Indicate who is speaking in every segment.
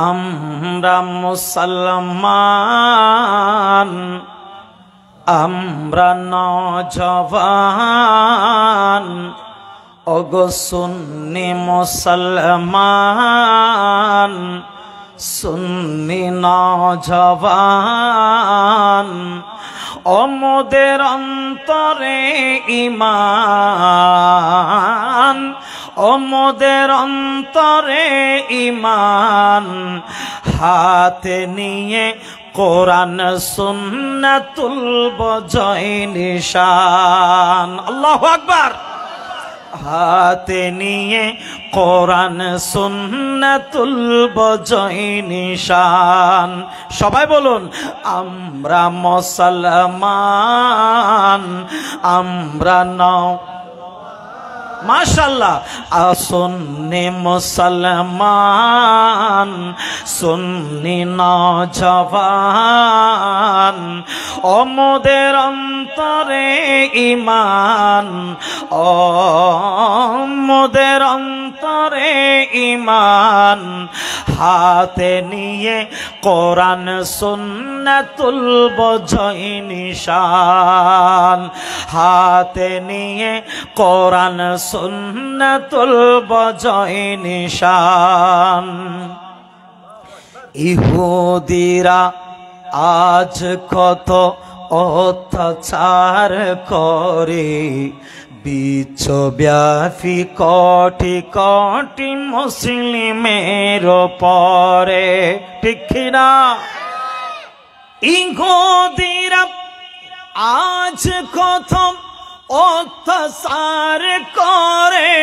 Speaker 1: আমরা মুসলমান, আমরা নওজওয়ান, ওগো সুন্নি মুসলমান, সুন্নি নওজওয়ান, ওমদের অন্তরে ঈমান, ওমদের অন্তরে ঈমান, হাতে নিয়ে কোরআন সুন্নাতুল বজয় নিশান। আল্লাহু আকবার। হাতে নিয়ে কোরআন সুন্নাতুল বজয় নিশান। সবাই বলুন, আমরা মুসলমান, আমরা মাশাআল্লাহ, সুন্নি মুসলমান, সুন্নি নওজওয়ান, ওমদের অন্তরে ঈমান, ওমদের অন্তরে ঈমান, হাতে নিয়ে কোরআন সুন্নাতুল বজয় নিশান, হাতে নিয়ে কোরআন সুন্নাতুল বজয় নিশান। ইহুদিরা আজ কত অত্যাচার করে, বিশ্বব্যাপী কোটি কোটি মুসলিমের উপরে, ঠিক না? ইহুদিরা আজ কত অত্যাচার করে,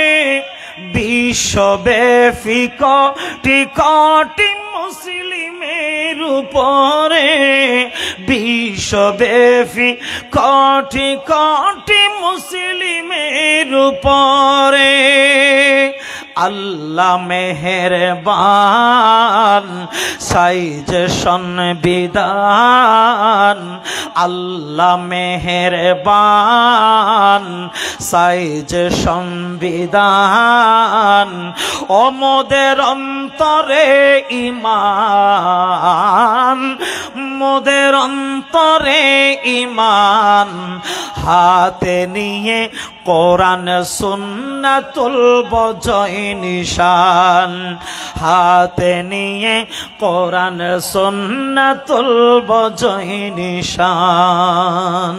Speaker 1: বিশ্বব্যাপী কোটি কোটি মুসলিমের উপরে, বিশ্বব্যাপী কোটি কোটি মুসলিমের উপরে। আল্লাহ মেহেরবান, সাইজ সংবিধান, আল্লাহ মেহেরবান, সাইজ সংবিধান, ওমদের অন্তরে ঈমান, মোদের অন্তরে ঈমান, হাতে নিয়ে কোরআন সুন্নাতুল বজয় নিশান, হাতে নিয়ে কোরআন সুন্নাতুল বজয় নিশান।